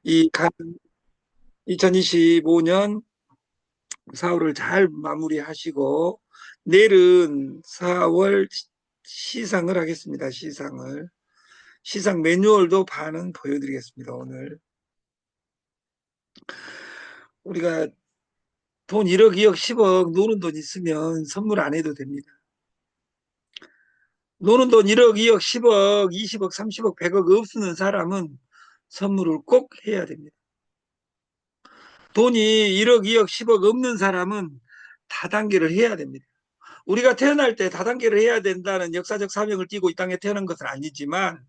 이 2025년 4월을 잘 마무리하시고 내일은 4월 시상을 하겠습니다. 시상 매뉴얼도 반은 보여드리겠습니다. 오늘 우리가 돈 1억, 2억, 10억 노는 돈 있으면 선물 안 해도 됩니다. 노는 돈 1억, 2억, 10억, 20억, 30억, 100억 없는 사람은 선물을 꼭 해야 됩니다. 돈이 1억, 2억, 10억 없는 사람은 다단계를 해야 됩니다. 우리가 태어날 때 다단계를 해야 된다는 역사적 사명을 띠고 이 땅에 태어난 것은 아니지만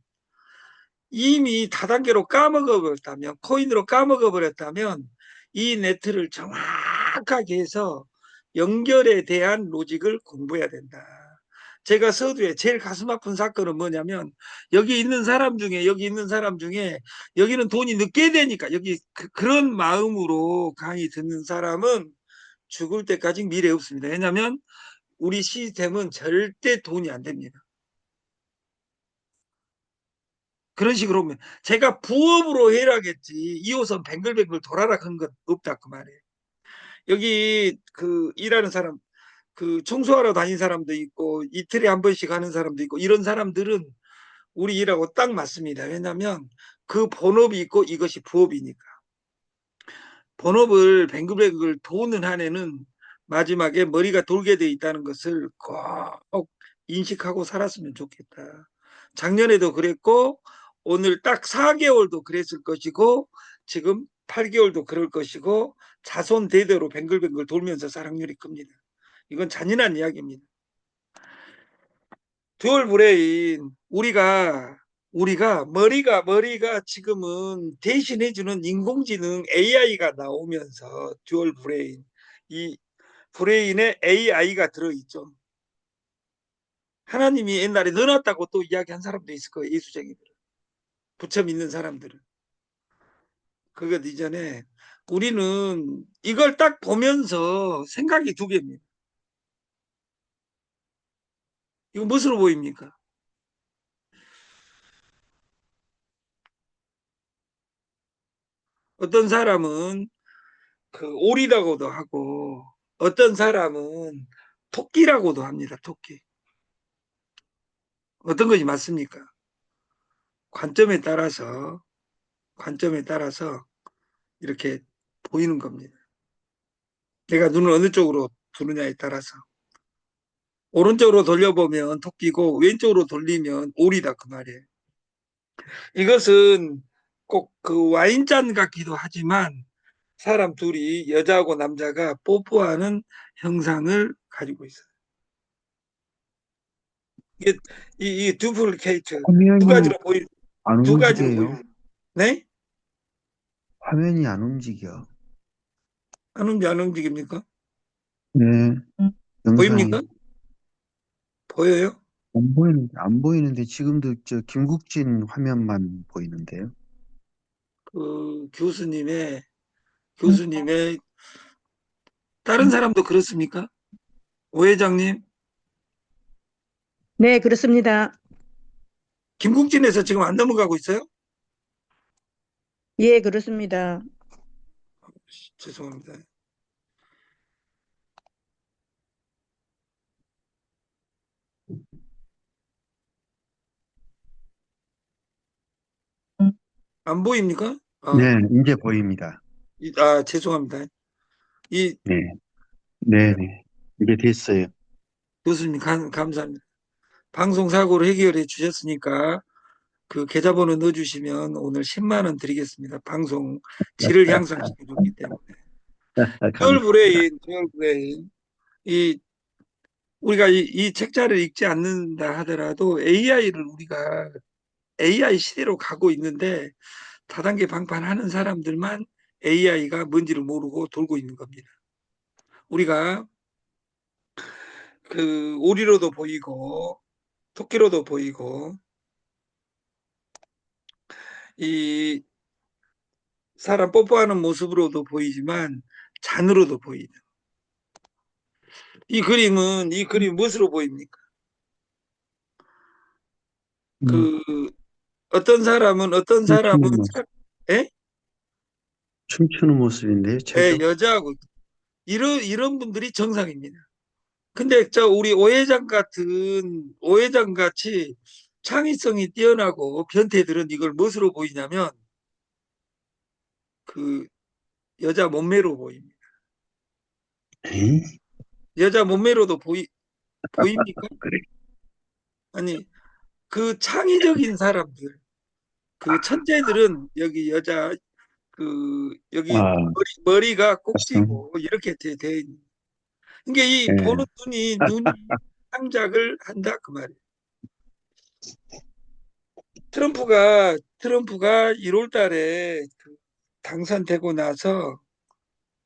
이미 다단계로 까먹어 버렸다면, 코인으로 까먹어 버렸다면 이 네트를 정확하게 해서 연결에 대한 로직을 공부해야 된다. 제가 서두에 제일 가슴 아픈 사건은 뭐냐면 여기 있는 사람 중에 여기는 돈이 늦게 되니까 여기 그런 마음으로 강의 듣는 사람은 죽을 때까지 미래 없습니다. 왜냐하면 우리 시스템은 절대 돈이 안 됩니다. 그런 식으로 보면 제가 부업으로 해라겠지 2호선 뱅글뱅글 돌아라 한 것 없다 그 말이에요. 여기 그 일하는 사람 그 청소하러 다니는 사람도 있고 이틀에 한 번씩 하는 사람도 있고 이런 사람들은 우리 일하고 딱 맞습니다. 왜냐하면 그 본업이 있고 이것이 부업이니까. 본업을 뱅글뱅글 도는 한에는 마지막에 머리가 돌게 돼 있다는 것을 꼭 인식하고 살았으면 좋겠다. 작년에도 그랬고 오늘 딱 4개월도 그랬을 것이고 지금 8개월도 그럴 것이고 자손 대대로 뱅글뱅글 돌면서 살 확률이 큽니다. 이건 잔인한 이야기입니다. 듀얼 브레인 우리가 머리가 지금은 대신해주는 인공지능 AI가 나오면서 듀얼 브레인 이 브레인에 AI가 들어있죠. 하나님이 옛날에 넣어놨다고 또 이야기한 사람도 있을 거예요. 예수쟁이들은 부처 믿는 사람들은 그것 이전에 우리는 이걸 딱 보면서 생각이 두 개입니다. 이거 무엇으로 보입니까? 어떤 사람은 그 오리라고도 하고 어떤 사람은 토끼라고도 합니다. 토끼. 어떤 것이 맞습니까? 관점에 따라서 관점에 따라서 이렇게 보이는 겁니다. 내가 눈을 어느 쪽으로 두느냐에 따라서 오른쪽으로 돌려보면 토끼고 왼쪽으로 돌리면 오리다 그 말이에요. 이것은 꼭 그 와인잔 같기도 하지만 사람 둘이 여자하고 남자가 뽀뽀하는 형상을 가지고 있어요. 이게 이 듀플리케이트 두 화면이 가지로 보이 안 두 가지로 움직여요. 보여요. 네? 화면이 안 움직여. 안 움직입니까? 네, 영상이 보입니까? 보여요? 안 보이는데 지금도 저 김국진 화면만 보이는데요. 그 교수님의 다른 사람도 그렇습니까? 오 회장님, 네, 그렇습니다. 김국진에서 지금 안 넘어가고 있어요? 예, 그렇습니다. 죄송합니다. 안 보입니까? 네, 이제 보입니다. 죄송합니다. 이 네, 네, 네. 이게 됐어요. 교수님 감사합니다. 방송 사고를 해결해 주셨으니까 그 계좌번호 넣어주시면 오늘 10만 원 드리겠습니다. 방송 질을 향상시켜 줬기 때문에. 감사합니다. 듀얼 브레인. 이 우리가 이 책자를 읽지 않는다 하더라도 우리가 AI 시대로 가고 있는데 다단계 방판하는 사람들만 AI가 뭔지를 모르고 돌고 있는 겁니다. 우리가 그 오리로도 보이고 토끼로도 보이고 이 사람 뽀뽀하는 모습으로도 보이지만 잔으로도 보이는 이 그림 무엇으로 보입니까? 음, 그 어떤 사람은 춤추는 모습, 예? 춤추는 모습인데요, 예, 최저. 여자하고 이런 분들이 정상입니다. 근데 저 우리 오 회장 같은 오 회장 같이 창의성이 뛰어나고 변태들은 이걸 무엇으로 보이냐면 그 여자 몸매로 보입니다. 에이? 여자 몸매로도 보입니까? 그래. 아니, 그 창의적인 사람들, 그 천재들은 여기 여자 여기 아, 머리가 맞습니다. 꼭지고 이렇게 돼 있는. 그러니까 이 보는 예. 눈이 창작을 한다 그 말이에요. 트럼프가 1월 달에 당선되고 나서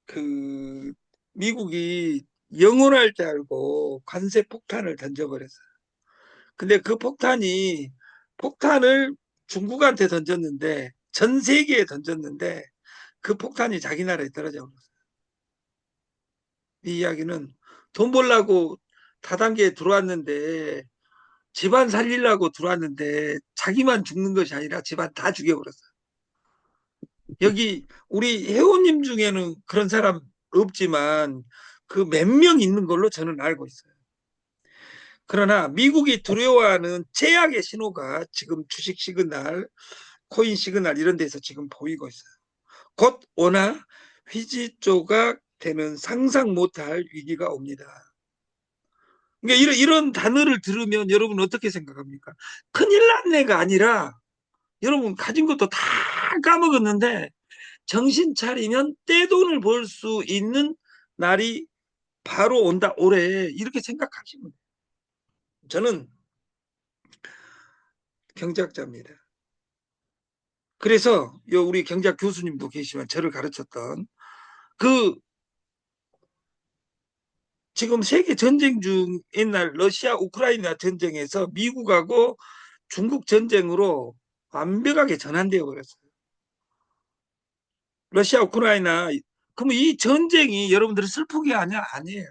그 미국이 영원할 줄 알고 관세 폭탄을 던져버렸어요. 근데 그 폭탄을 중국한테 던졌는데 전 세계에 던졌는데 그 폭탄이 자기 나라에 떨어져 버렸어요. 이 이야기는 돈 벌려고 다단계에 들어왔는데 집안 살리려고 들어왔는데 자기만 죽는 것이 아니라 집안 다 죽여버렸어요. 여기 우리 회원님 중에는 그런 사람 없지만 그 몇 명 있는 걸로 저는 알고 있어요. 그러나 미국이 두려워하는 제약의 신호가 지금 주식 시그널, 코인 시그널 이런 데서 지금 보이고 있어요. 곧 오나 휘지조각 되는 상상 못할 위기가 옵니다. 그러니까 이런 단어를 들으면 여러분 어떻게 생각합니까? 큰일 났네가 아니라 여러분 가진 것도 다 까먹었는데 정신 차리면 떼돈을 벌 수 있는 날이 바로 온다 올해 이렇게 생각하시면 돼요. 저는 경제학자입니다. 그래서 우리 경제학 교수님도 계시지만 저를 가르쳤던 그 지금 세계 전쟁 중 옛날 러시아 우크라이나 전쟁에서 미국하고 중국 전쟁으로 완벽하게 전환되어 버렸어요. 러시아 우크라이나 그러면 이 전쟁이 여러분들이 슬픈 게 아니에요.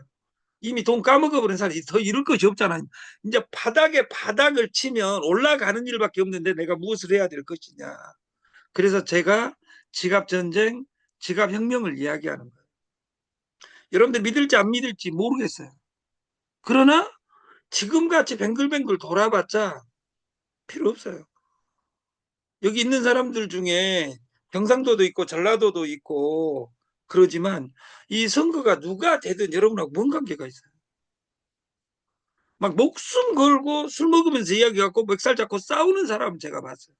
이미 돈 까먹어 버린 사람이 더 잃을 것이 없잖아요. 이제 바닥에 바닥을 치면 올라가는 일밖에 없는데 내가 무엇을 해야 될 것이냐. 그래서 제가 지갑 전쟁, 지갑 혁명을 이야기하는 거예요. 여러분들 믿을지 안 믿을지 모르겠어요. 그러나 지금같이 뱅글뱅글 돌아봤자 필요 없어요. 여기 있는 사람들 중에 경상도도 있고 전라도도 있고 그러지만 이 선거가 누가 되든 여러분하고 뭔 관계가 있어요. 막 목숨 걸고 술 먹으면서 이야기 갖고 멱살 잡고 싸우는 사람 제가 봤어요.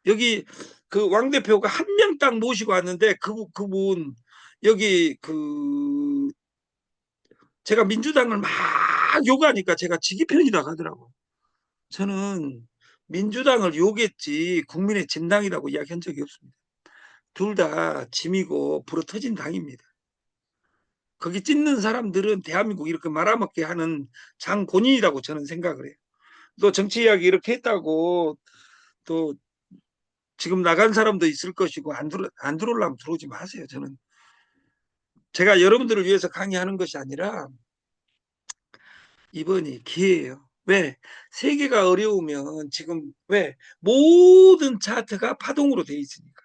여기 그 왕 대표가 한 명 딱 모시고 왔는데 그분 여기 제가 민주당을 막 욕하니까 제가 지기 편이다 하더라고. 저는 민주당을 욕했지 국민의 진당이라고 이야기한 적이 없습니다. 둘 다 짐이고 불어터진 당입니다. 거기 찢는 사람들은 대한민국 이렇게 말아먹게 하는 장본인이라고 저는 생각을 해요. 또 정치 이야기 이렇게 했다고 또 지금 나간 사람도 있을 것이고 안 들어오려면 들어오지 마세요. 저는 제가 여러분들을 위해서 강의하는 것이 아니라 이번이 기회예요. 왜? 세계가 어려우면 지금 왜? 모든 차트가 파동으로 돼 있으니까.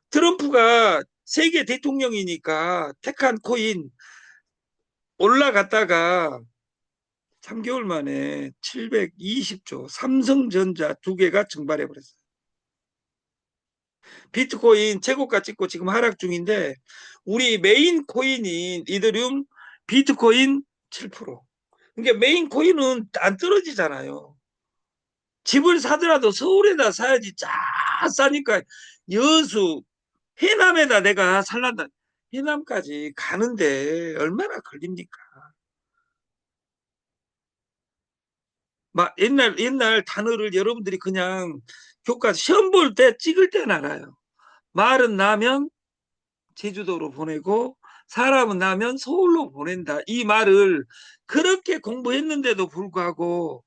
트럼프가 세계 대통령이니까 택한 코인 올라갔다가 3개월 만에 720조 삼성전자 두 개가 증발해 버렸어요. 비트코인 최고가 찍고 지금 하락 중인데 우리 메인 코인인 이더리움 비트코인 7%. 그러니까 메인 코인은 안 떨어지잖아요. 집을 사더라도 서울에다 사야지 쫙 싸니까 여수 해남에다 내가 살란다. 해남까지 가는데 얼마나 걸립니까? 막 옛날 단어를 여러분들이 그냥 교과 시험 볼 때 찍을 때는 알아요. 말은 나면 제주도로 보내고 사람은 나면 서울로 보낸다. 이 말을 그렇게 공부했는데도 불구하고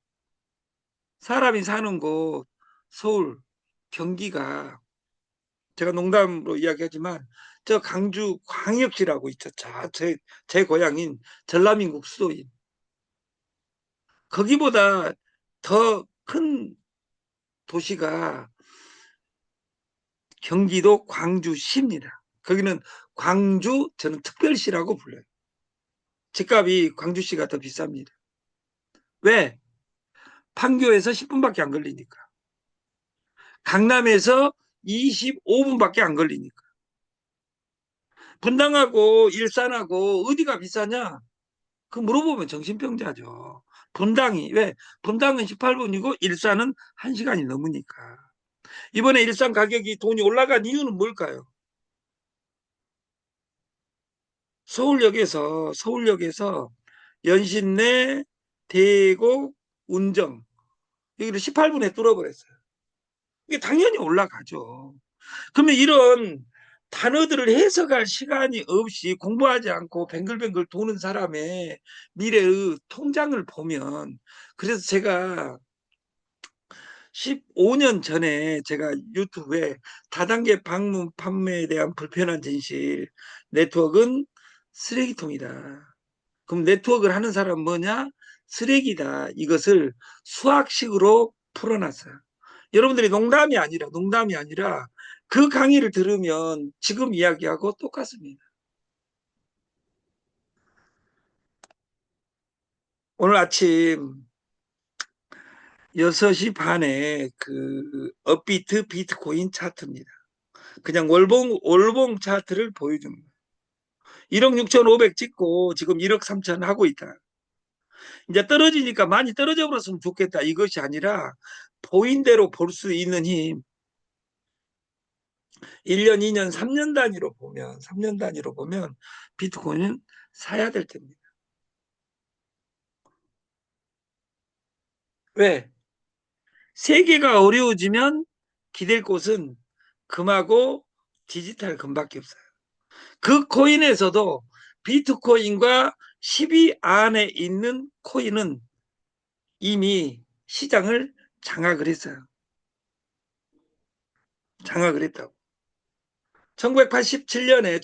사람이 사는 곳 서울, 경기가 제가 농담으로 이야기하지만 저 강주 광역시라고 있죠. 제 고향인 전남인국 수도인. 거기보다 더 큰 도시가 경기도 광주시입니다. 거기는 광주 저는 특별시라고 불러요. 집값이 광주시가 더 비쌉니다. 왜? 판교에서 10분밖에 안 걸리니까. 강남에서 25분밖에 안 걸리니까. 분당하고 일산하고 어디가 비싸냐? 그 물어보면 정신병자죠. 분당이 왜? 분당은 18분이고 일산은 1시간이 넘으니까. 이번에 일산 가격이 돈이 올라간 이유는 뭘까요? 서울역에서 연신내, 대곡, 운정 여기를 18분에 뚫어버렸어요. 이게 당연히 올라가죠. 그러면 이런 단어들을 해석할 시간이 없이 공부하지 않고 뱅글뱅글 도는 사람의 미래의 통장을 보면, 그래서 제가 15년 전에 제가 유튜브에 다단계 방문 판매에 대한 불편한 진실, 네트워크는 쓰레기통이다. 그럼 네트워크를 하는 사람은 뭐냐? 쓰레기다. 이것을 수학식으로 풀어놨어요. 여러분들이 농담이 아니라 그 강의를 들으면 지금 이야기하고 똑같습니다. 오늘 아침 6시 반에 그 업비트 비트코인 차트입니다. 그냥 월봉 차트를 보여줍니다. 1억 6,500 찍고 지금 1억 3천 하고 있다. 이제 떨어지니까 많이 떨어져 버렸으면 좋겠다. 이것이 아니라 보인 대로 볼 수 있는 힘. 1년, 2년, 3년 단위로 보면 비트코인은 사야 될 텐데. 왜? 세계가 어려워지면 기댈 곳은 금하고 디지털 금밖에 없어요. 그 코인에서도 비트코인과 10위 안에 있는 코인은 이미 시장을 장악을 했어요. 장악을 했다고. 1987년에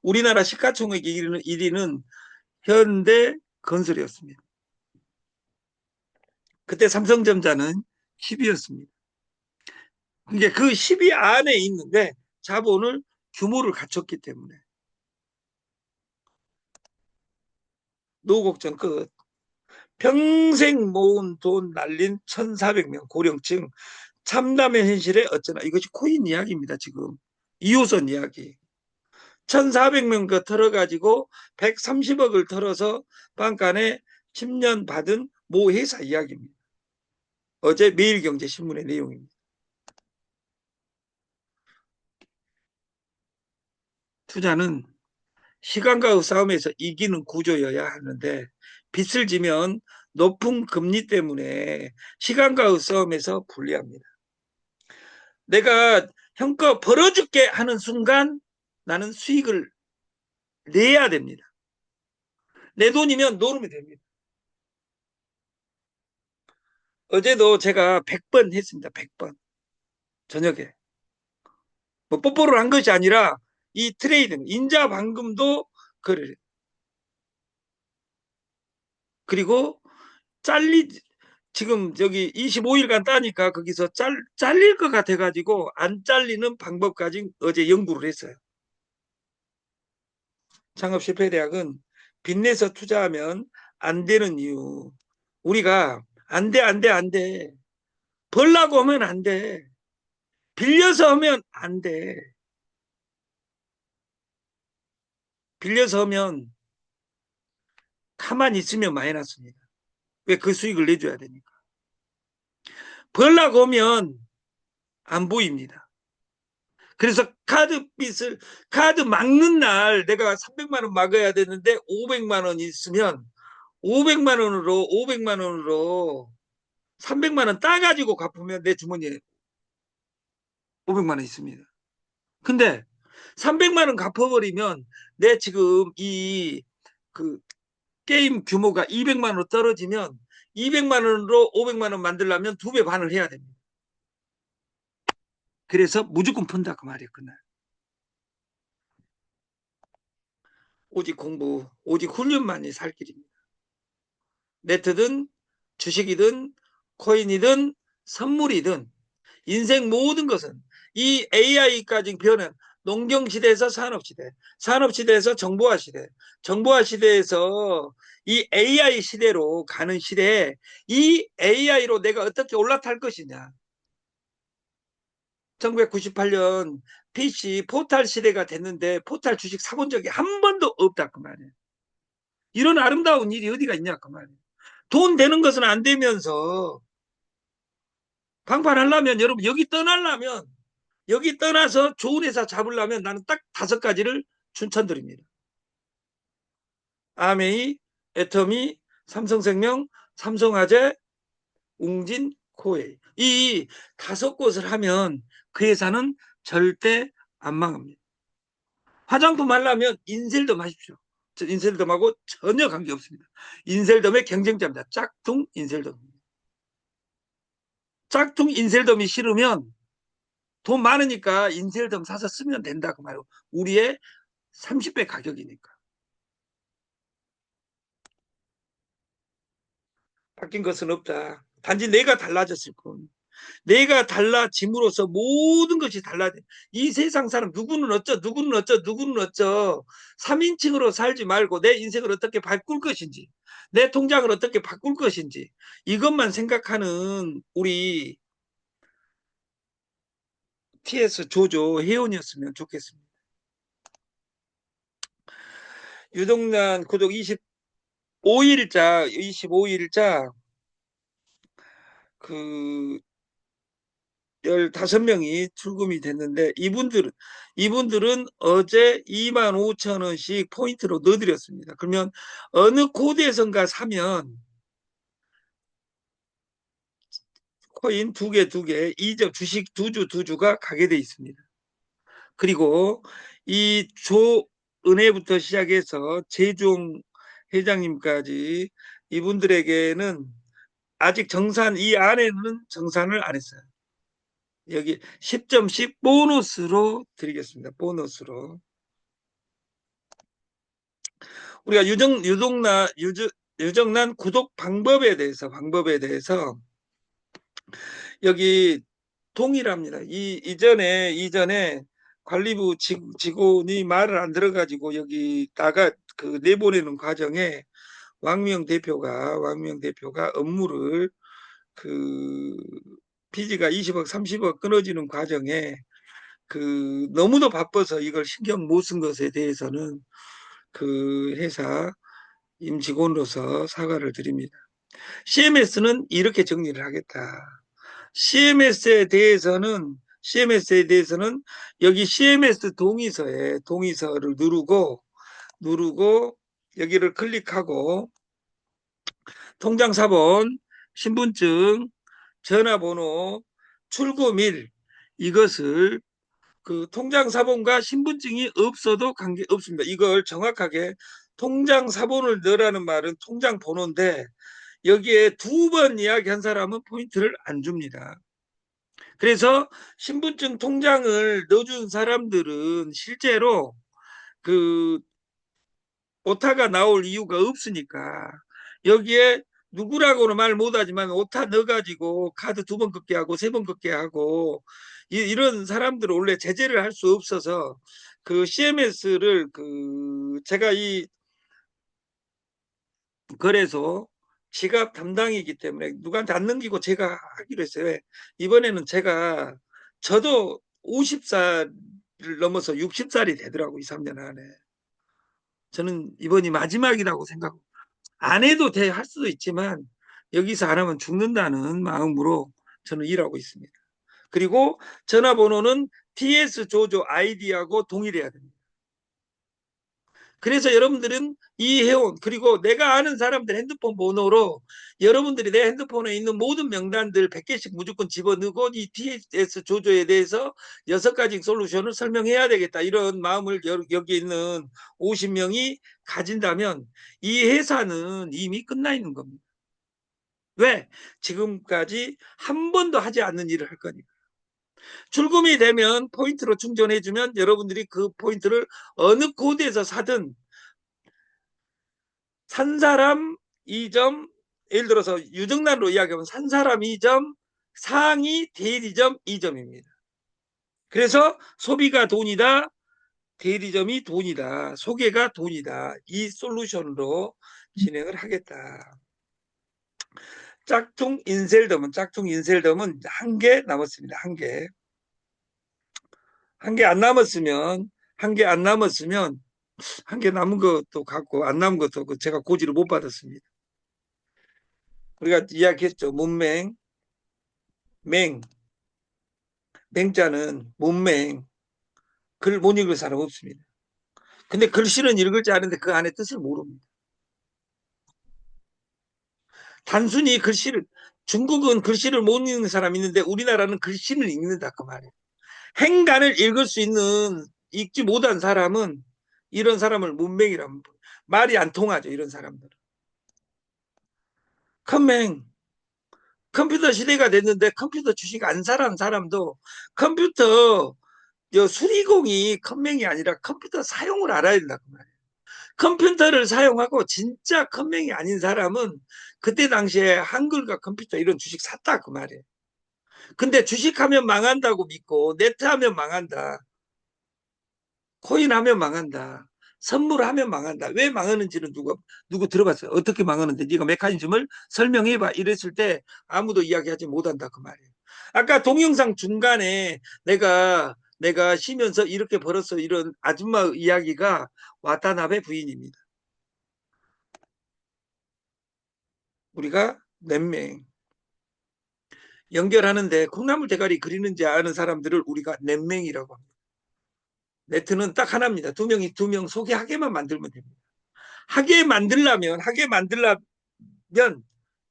우리나라 시가총액 1위는 현대 건설이었습니다. 그때 삼성전자는 10위였습니다. 그게 그 10위 안에 있는데 자본을 규모를 갖췄기 때문에. 노곡전 끝. 평생 모은 돈 날린 1,400명 고령층 참담의 현실에 어쩌나. 이것이 코인 이야기입니다. 지금 2호선 이야기. 1,400명 그 털어가지고 130억을 털어서 bankan에 10년 받은 모 회사 이야기입니다. 어제 매일경제신문의 내용입니다. 투자는 시간과의 싸움에서 이기는 구조여야 하는데 빚을 지면 높은 금리 때문에 시간과의 싸움에서 불리합니다. 내가 형 거 벌어줄게 하는 순간 나는 수익을 내야 됩니다. 내 돈이면 놓으면 됩니다. 어제도 제가 100번 했습니다. 100번. 저녁에. 뭐 뽀뽀를 한 것이 아니라 이 트레이드, 인자 방금도 그래. 그리고 지금 저기 25일간 따니까 거기서 잘릴 것 같아가지고 안 잘리는 방법까지 어제 연구를 했어요. 창업실패대학은 빚내서 투자하면 안 되는 이유. 우리가 안 돼. 벌라고 하면 안 돼. 빌려서 하면 안 돼. 빌려서 하면 가만히 있으면 마이너스입니다. 왜? 그 수익을 내줘야 되니까. 벌라고 하면 안 보입니다. 그래서 카드 막는 날 내가 300만 원 막아야 되는데 500만 원 있으면 500만 원으로 300만 원 따가지고 갚으면 내 주머니에 500만 원 있습니다. 근데 300만 원 갚아버리면 내 지금 이 그 게임 규모가 200만 원으로 떨어지면 200만 원으로 500만 원 만들려면 2배 반을 해야 됩니다. 그래서 무조건 푼다 그 말이에요. 그날. 오직 공부, 오직 훈련만이 살 길입니다. 네트든 주식이든 코인이든 선물이든 인생 모든 것은 이 AI까지 변한 농경시대에서 산업시대, 산업시대에서 정보화시대, 정보화시대에서 이 AI 시대로 가는 시대에 이 AI로 내가 어떻게 올라탈 것이냐. 1998년 PC 포탈 시대가 됐는데 포탈 주식 사본 적이 한 번도 없다 그 말이에요. 이런 아름다운 일이 어디가 있냐 그 말이에요. 돈 되는 것은 안 되면서 방판하려면 여러분 여기 떠나서 좋은 회사 잡으려면 나는 딱 5가지를 추천드립니다. 아메이, 애터미, 삼성생명, 삼성화재, 웅진, 코웨이. 이 5곳을 하면 그 회사는 절대 안 망합니다. 화장품 하려면 인셀덤 하십시오. 인셀덤하고 전혀 관계없습니다. 인셀덤의 경쟁자입니다. 짝퉁 인셀덤. 짝퉁 인셀덤이 싫으면 돈 많으니까 인셀덤 사서 쓰면 된다 그 말이에요. 우리의 30배 가격이니까. 바뀐 것은 없다. 단지 내가 달라졌을 뿐. 내가 달라짐으로써 모든 것이 달라져. 이 세상 사람 누구는 어쩌 누구는 어쩌 누구는 어쩌 3인칭으로 살지 말고 내 인생을 어떻게 바꿀 것인지 내 통장을 어떻게 바꿀 것인지 이것만 생각하는 우리 TS 조조 회원이었으면 좋겠습니다. 유동란 구독 25일자 그 15명이 출금이 됐는데 이분들은 어제 25,000원씩 포인트로 넣어드렸습니다. 그러면 어느 코드에선가 사면 코인 2개 2점 주식 2주가 가게 돼 있습니다. 그리고 이 조은혜부터 시작해서 재종 회장님까지 이분들에게는 아직 정산 이 안에는 정산을 안 했어요. 여기 10점씩 보너스로 드리겠습니다. 보너스로. 우리가 유정란 구독 방법에 대해서 여기 동일합니다. 이전에 관리부 직원이 말을 안 들어가지고 여기다가 그 내보내는 과정에 왕명 대표가 업무를 그 피지가 20억 30억 끊어지는 과정에 그 너무도 바빠서 이걸 신경 못 쓴 것에 대해서는 그 회사 임직원으로서 사과를 드립니다. CMS는 이렇게 정리를 하겠다. CMS에 대해서는 여기 CMS 동의서를 누르고 여기를 클릭하고 통장사본, 신분증, 전화번호, 출금일 이것을 그 통장사본과 신분증이 없어도 관계없습니다. 이걸 정확하게 통장사본을 넣으라는 말은 통장번호인데 여기에 2번 이야기한 사람은 포인트를 안 줍니다. 그래서 신분증 통장을 넣어준 사람들은 실제로 그 오타가 나올 이유가 없으니까 여기에 누구라고는 말 못하지만 오타 넣어가지고 카드 2번 긋게 하고 3번 긋게 하고 이런 사람들은 원래 제재를 할 수 없어서 그 CMS를 그 제가 이 거래소 지갑 담당이기 때문에 누구한테 안 넘기고 제가 하기로 했어요. 이번에는 저도 50살을 넘어서 60살이 되더라고 2, 3년 안에. 저는 이번이 마지막이라고 생각하고 안 해도 할 수도 있지만 여기서 안 하면 죽는다는 마음으로 저는 일하고 있습니다. 그리고 전화번호는 TS 조조 아이디하고 동일해야 됩니다. 그래서 여러분들은 이 회원 그리고 내가 아는 사람들 핸드폰 번호로 여러분들이 내 핸드폰에 있는 모든 명단들 100개씩 무조건 집어넣고 이 TS 조조에 대해서 6가지 솔루션을 설명해야 되겠다 이런 마음을 여기 있는 50명이 가진다면 이 회사는 이미 끝나 있는 겁니다. 왜? 지금까지 한 번도 하지 않는 일을 할 거니까. 출금이 되면 포인트로 충전해주면 여러분들이 그 포인트를 어느 코드에서 사든 산 사람 2점, 예를 들어서 유정란으로 이야기하면 산 사람 2점, 상위 대리점 2점입니다. 그래서 소비가 돈이다, 대리점이 돈이다, 소개가 돈이다. 이 솔루션으로 진행을 하겠다. 짝퉁 인셀덤은 한 개 남았습니다. 한 개. 한 개 안 남았으면 한 개 남은 것도 갖고 안 남은 것도 제가 고지를 못 받았습니다. 우리가 이야기했죠. 문맹, 맹, 맹자는 문맹, 글 못 읽을 사람 없습니다. 근데 글씨는 읽을 줄 아는데 그 안에 뜻을 모릅니다. 단순히 글씨를, 중국은 글씨를 못 읽는 사람이 있는데 우리나라는 글씨를 읽는다 그 말이에요. 행간을 읽을 수 있는, 읽지 못한 사람은 이런 사람을 문맹이라면 말이 안 통하죠. 이런 사람들은. 컴맹, 컴퓨터 시대가 됐는데 컴퓨터 주식 안 사는 사람도 컴퓨터 수리공이 컴맹이 아니라 컴퓨터 사용을 알아야 된다 그 말이에요. 컴퓨터를 사용하고 진짜 컴맹이 아닌 사람은 그때 당시에 한글과 컴퓨터 이런 주식 샀다 그 말이에요. 근데 주식하면 망한다고 믿고 네트하면 망한다, 코인하면 망한다, 선물하면 망한다. 왜 망하는지는 누구 들어봤어요? 어떻게 망하는데 네가 메커니즘을 설명해봐 이랬을 때 아무도 이야기하지 못한다 그 말이에요. 아까 동영상 중간에 내가 쉬면서 이렇게 벌었어 이런 아줌마 이야기가 와타나베 부인입니다. 우리가 넷맹 연결하는데 콩나물 대가리 그리는지 아는 사람들을 우리가 넷맹이라고 합니다. 네트는 딱 하나입니다. 두 명 소개하게만 만들면 됩니다. 하게 만들려면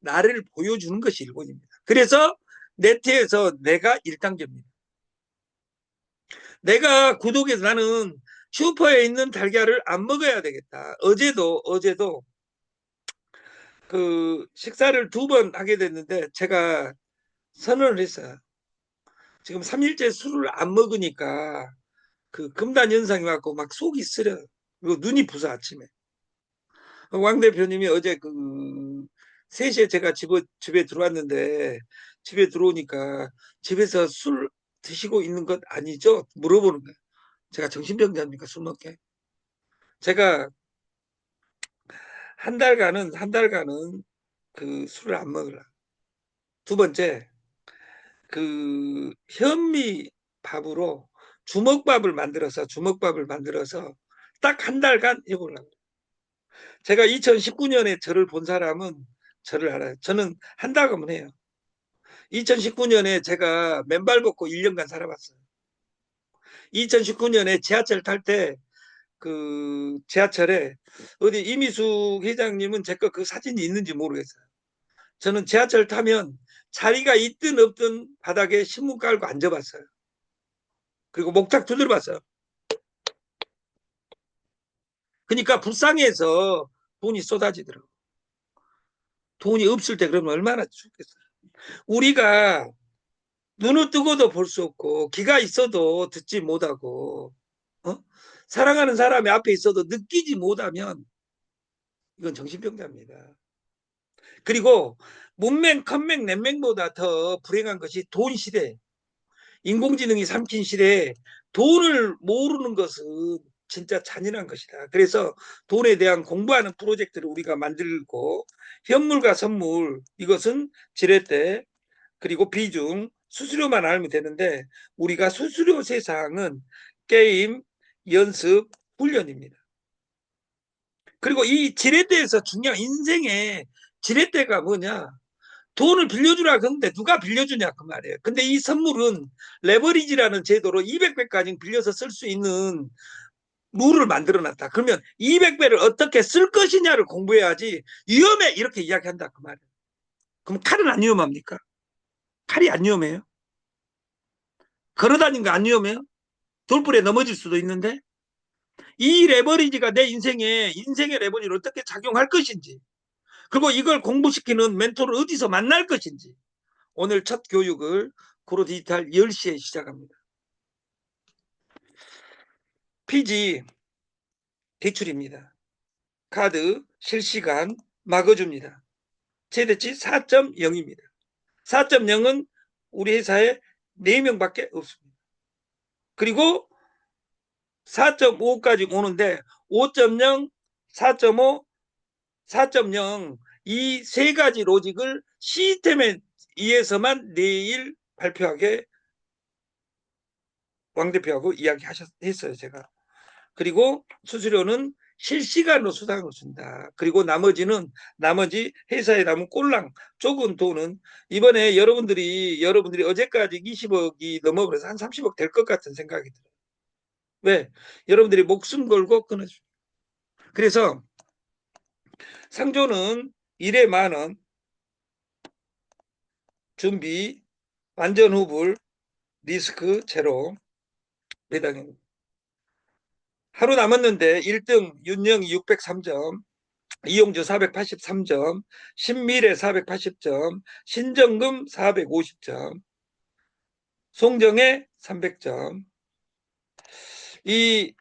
나를 보여주는 것이 일본입니다. 그래서 네트에서 내가 1단계입니다. 내가 구독해서 나는 슈퍼에 있는 달걀을 안 먹어야 되겠다. 어제도 그 식사를 2번 하게 됐는데 제가 선언을 했어요. 지금 3일째 술을 안 먹으니까 그 금단 현상이 왔고 막 속이 쓰려. 그리고 눈이 부서 아침에. 왕 대표님이 어제 그 3시에 제가 집에 들어왔는데 집에 들어오니까 집에서 술 드시고 있는 것 아니죠? 물어보는 거예요. 제가 정신병자입니까? 술 먹게? 제가 한 달간은 그 술을 안 먹으라. 두 번째, 그 현미 밥으로 주먹밥을 만들어서 딱 한 달간 해보려고. 제가 2019년에 저를 본 사람은 저를 알아요. 저는 한다고 해요. 2019년에 제가 맨발 벗고 1년간 살아봤어요. 2019년에 지하철 탈 때 그 지하철에 어디 이미숙 회장님은 제 거 그 사진이 있는지 모르겠어요. 저는 지하철 타면 자리가 있든 없든 바닥에 신문 깔고 앉아봤어요. 그리고 목탁 두드려봤어요. 그러니까 불쌍해서 돈이 쏟아지더라고요. 돈이 없을 때 그러면 얼마나 죽겠어요. 우리가 눈을 뜨고도 볼 수 없고 귀가 있어도 듣지 못하고 어? 사랑하는 사람이 앞에 있어도 느끼지 못하면 이건 정신병자입니다. 그리고 문맹, 컴맹, 넷맹보다 더 불행한 것이 돈 시대, 인공지능이 삼킨 시대에 돈을 모르는 것은 진짜 잔인한 것이다. 그래서 돈에 대한 공부하는 프로젝트를 우리가 만들고 현물과 선물 이것은 지렛대 그리고 비중 수수료만 알면 되는데 우리가 수수료 세상은 게임, 연습, 훈련입니다. 그리고 이 지렛대에서 중요한 인생의 지렛대가 뭐냐? 돈을 빌려주라 그러는데 누가 빌려주냐 그 말이에요. 근데 이 선물은 레버리지라는 제도로 200배까지 빌려서 쓸 수 있는 룰을 만들어놨다. 그러면 200배를 어떻게 쓸 것이냐를 공부해야지 위험해 이렇게 이야기한다 그 말이에요. 그럼 칼은 안 위험합니까? 칼이 안 위험해요? 걸어다니는 거 안 위험해요? 돌불에 넘어질 수도 있는데 이 레버리지가 내 인생의 레버리를 어떻게 작용할 것인지 그리고 이걸 공부시키는 멘토를 어디서 만날 것인지 오늘 첫 교육을 고로 디지털 10시에 시작합니다. 피지 대출입니다. 카드 실시간 막아줍니다. 최대치 4.0입니다. 4.0은 우리 회사에 4명밖에 없습니다. 그리고 4.5까지 오는데 5.0, 4.5, 4.0 이 세 가지 로직을 시스템에 의해서만 내일 발표하게 왕 대표하고 이야기했어요, 제가. 그리고 수수료는 실시간으로 수당을 준다. 그리고 나머지 회사에 남은 꼴랑 적은 돈은 이번에 여러분들이 어제까지 20억이 넘어버려서 한 30억 될 것 같은 생각이 들어요. 왜? 여러분들이 목숨 걸고 끊어줘. 그래서 상조는 1회 만원 준비 완전 후불 리스크 제로 배당입니다. 하루 남았는데 1등 윤영이 603점, 이용주 483점, 신미래 480점, 신정금 450점, 송정혜 300점. 이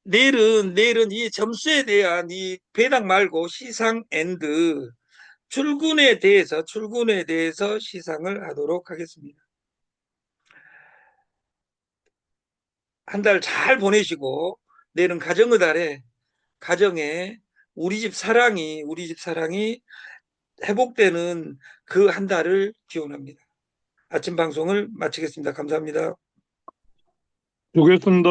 내일은 이 점수에 대한 이 배당 말고 시상 앤드 출근에 대해서 시상을 하도록 하겠습니다. 한 달 잘 보내시고 내일은 가정의 달에 가정에 우리 집 사랑이 회복되는 그 한 달을 기원합니다. 아침 방송을 마치겠습니다. 감사합니다. 수고했습니다.